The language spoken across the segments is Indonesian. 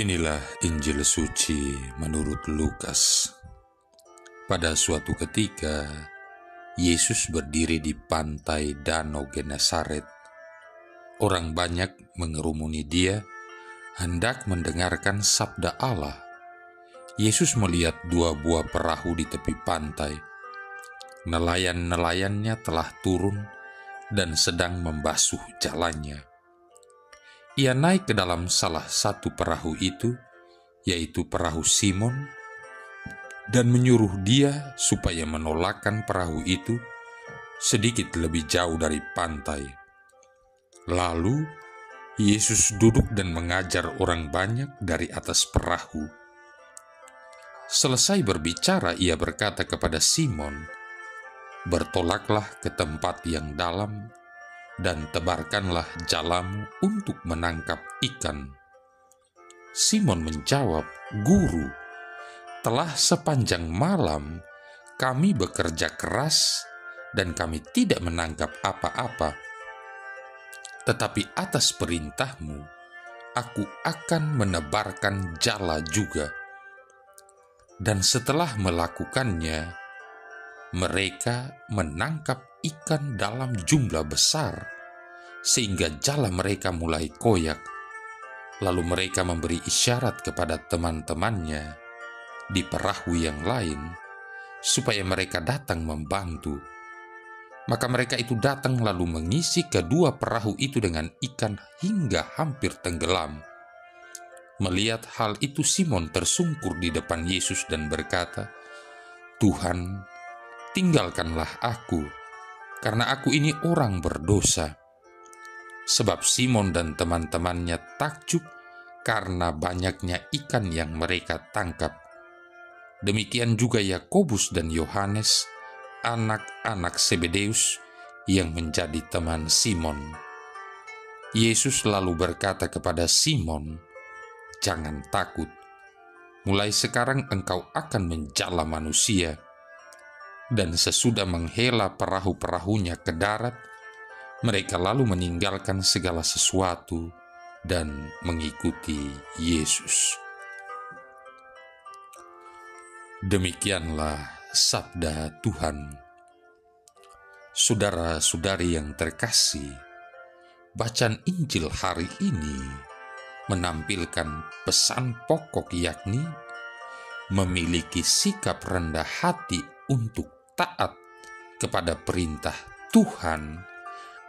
Inilah Injil suci menurut Lukas. Pada suatu ketika, Yesus berdiri di pantai Danau Genesaret. Orang banyak mengerumuni dia, hendak mendengarkan sabda Allah. Yesus melihat dua buah perahu di tepi pantai. Nelayan-nelayannya telah turun dan sedang membasuh jalannya. Ia naik ke dalam salah satu perahu itu, yaitu perahu Simon, dan menyuruh dia supaya menolakkan perahu itu sedikit lebih jauh dari pantai. Lalu, Yesus duduk dan mengajar orang banyak dari atas perahu. Selesai berbicara, ia berkata kepada Simon, "Bertolaklah ke tempat yang dalam dan tebarkanlah jalamu untuk menangkap ikan." Simon menjawab, "Guru, telah sepanjang malam kami bekerja keras dan kami tidak menangkap apa-apa. Tetapi atas perintahmu, aku akan menebarkan jala juga." Dan setelah melakukannya, mereka menangkap ikan dalam jumlah besar, sehingga jala mereka mulai koyak. Lalu mereka memberi isyarat kepada teman-temannya di perahu yang lain, supaya mereka datang membantu. Maka mereka itu datang lalu mengisi kedua perahu itu dengan ikan hingga hampir tenggelam. Melihat hal itu, Simon tersungkur di depan Yesus dan berkata, "Tuhan, tinggalkanlah aku, karena aku ini orang berdosa." Sebab Simon dan teman-temannya takjub karena banyaknya ikan yang mereka tangkap. Demikian juga Yakobus dan Yohanes, anak-anak Zebedeus yang menjadi teman Simon. Yesus lalu berkata kepada Simon, "Jangan takut, mulai sekarang engkau akan menjala manusia." Dan sesudah menghela perahu-perahunya ke darat, mereka lalu meninggalkan segala sesuatu dan mengikuti Yesus. Demikianlah sabda Tuhan. Saudara-saudari yang terkasih, bacaan Injil hari ini menampilkan pesan pokok, yakni memiliki sikap rendah hati untuk taat kepada perintah Tuhan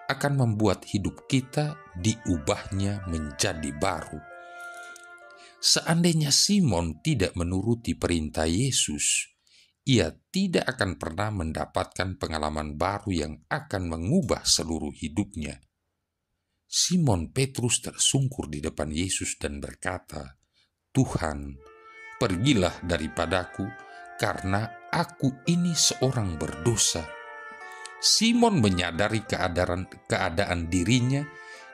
akan membuat hidup kita diubahnya menjadi baru. Seandainya Simon tidak menuruti perintah Yesus, ia tidak akan pernah mendapatkan pengalaman baru yang akan mengubah seluruh hidupnya. Simon Petrus tersungkur di depan Yesus dan berkata, "Tuhan, pergilah daripadaku, karena aku ini seorang berdosa." Simon menyadari keadaan dirinya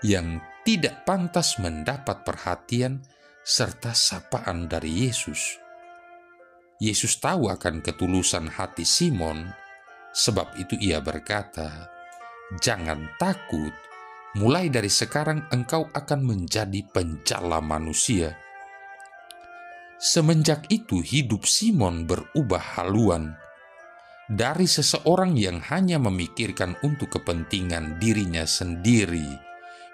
yang tidak pantas mendapat perhatian serta sapaan dari Yesus. Yesus tahu akan ketulusan hati Simon, sebab itu ia berkata, "Jangan takut, mulai dari sekarang engkau akan menjadi penjala manusia." Semenjak itu hidup Simon berubah haluan. Dari seseorang yang hanya memikirkan untuk kepentingan dirinya sendiri,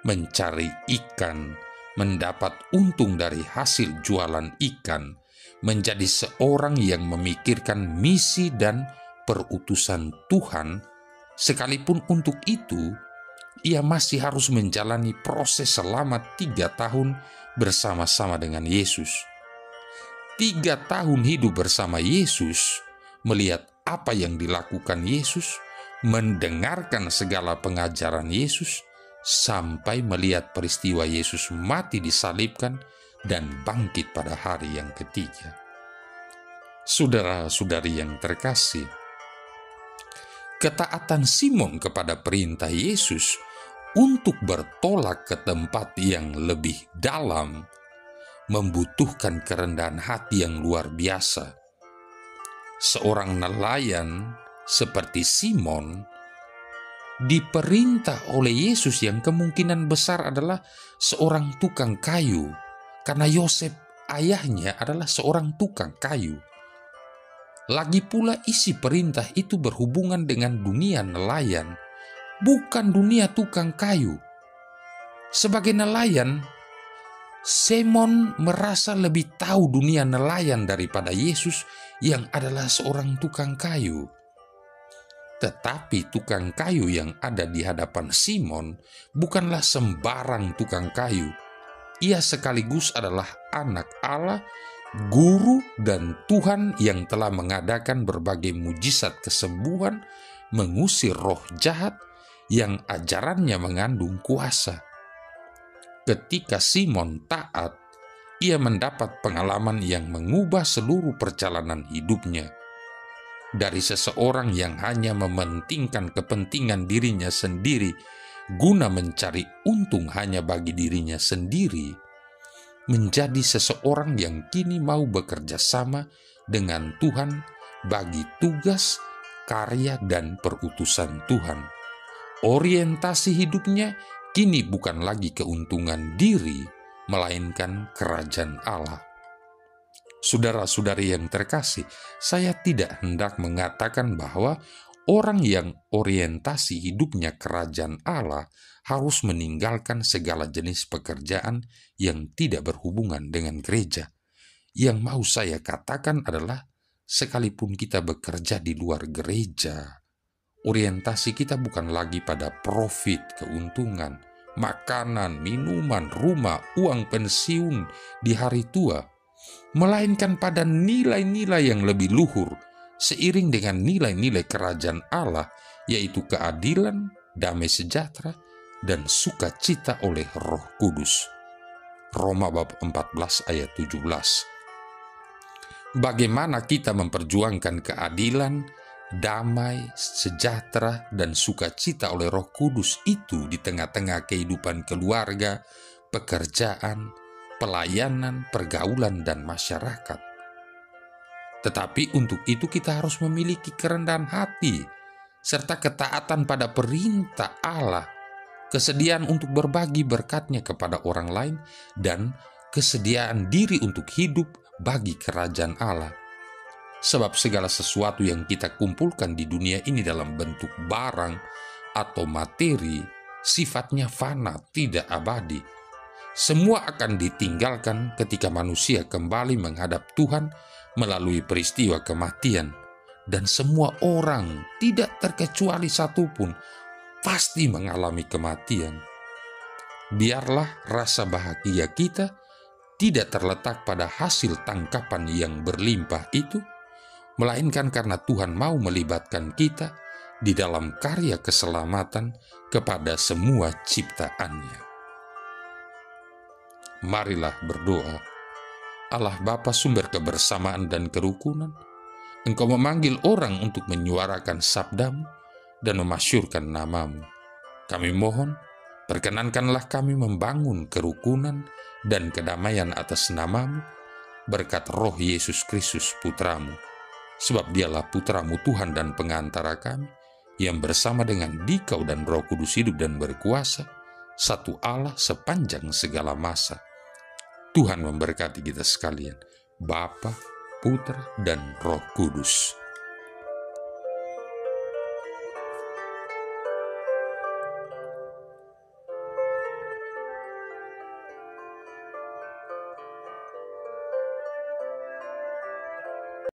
mencari ikan, mendapat untung dari hasil jualan ikan, menjadi seorang yang memikirkan misi dan perutusan Tuhan, sekalipun untuk itu ia masih harus menjalani proses selama 3 tahun bersama-sama dengan Yesus. 3 tahun hidup bersama Yesus, melihat apa yang dilakukan Yesus, mendengarkan segala pengajaran Yesus, sampai melihat peristiwa Yesus mati disalibkan dan bangkit pada hari yang ketiga. Saudara-saudari yang terkasih, ketaatan Simon kepada perintah Yesus untuk bertolak ke tempat yang lebih dalam membutuhkan kerendahan hati yang luar biasa. Seorang nelayan seperti Simon diperintah oleh Yesus yang kemungkinan besar adalah seorang tukang kayu, karena Yosef ayahnya adalah seorang tukang kayu. Lagi pula isi perintah itu berhubungan dengan dunia nelayan, bukan dunia tukang kayu. Sebagai nelayan, Simon merasa lebih tahu dunia nelayan daripada Yesus yang adalah seorang tukang kayu. Tetapi tukang kayu yang ada di hadapan Simon bukanlah sembarang tukang kayu. Ia sekaligus adalah anak Allah, guru dan Tuhan yang telah mengadakan berbagai mujizat kesembuhan, mengusir roh jahat yang ajarannya mengandung kuasa. Ketika Simon taat, ia mendapat pengalaman yang mengubah seluruh perjalanan hidupnya. Dari seseorang yang hanya mementingkan kepentingan dirinya sendiri guna mencari untung hanya bagi dirinya sendiri, menjadi seseorang yang kini mau bekerja sama dengan Tuhan bagi tugas, karya, dan perutusan Tuhan. Orientasi hidupnya kini bukan lagi keuntungan diri, melainkan kerajaan Allah. Saudara-saudari yang terkasih, saya tidak hendak mengatakan bahwa orang yang orientasi hidupnya kerajaan Allah harus meninggalkan segala jenis pekerjaan yang tidak berhubungan dengan gereja. Yang mau saya katakan adalah, sekalipun kita bekerja di luar gereja, orientasi kita bukan lagi pada profit, keuntungan, makanan, minuman, rumah, uang pensiun di hari tua, melainkan pada nilai-nilai yang lebih luhur, seiring dengan nilai-nilai kerajaan Allah, yaitu keadilan, damai sejahtera, dan sukacita oleh Roh Kudus. Roma bab 14 ayat 17. Bagaimana kita memperjuangkan keadilan, damai, sejahtera, dan sukacita oleh Roh Kudus itu di tengah-tengah kehidupan keluarga, pekerjaan, pelayanan, pergaulan, dan masyarakat. Tetapi untuk itu kita harus memiliki kerendahan hati, serta ketaatan pada perintah Allah, kesediaan untuk berbagi berkat-Nya kepada orang lain, dan kesediaan diri untuk hidup bagi kerajaan Allah. Sebab segala sesuatu yang kita kumpulkan di dunia ini dalam bentuk barang atau materi, sifatnya fana, tidak abadi. Semua akan ditinggalkan ketika manusia kembali menghadap Tuhan melalui peristiwa kematian. Dan semua orang, tidak terkecuali satupun, pasti mengalami kematian. Biarlah rasa bahagia kita tidak terletak pada hasil tangkapan yang berlimpah itu, melainkan karena Tuhan mau melibatkan kita di dalam karya keselamatan kepada semua ciptaannya. Marilah berdoa. Allah Bapa, sumber kebersamaan dan kerukunan, Engkau memanggil orang untuk menyuarakan sabda-Mu dan memasyurkan nama-Mu. Kami mohon, perkenankanlah kami membangun kerukunan dan kedamaian atas nama-Mu, berkat Roh Yesus Kristus Putra-Mu, sebab Dialah Putra-Mu Tuhan dan pengantara kami, yang bersama dengan Dikau dan Roh Kudus hidup dan berkuasa, satu Allah sepanjang segala masa. Tuhan memberkati kita sekalian, Bapa, Putra, dan Roh Kudus.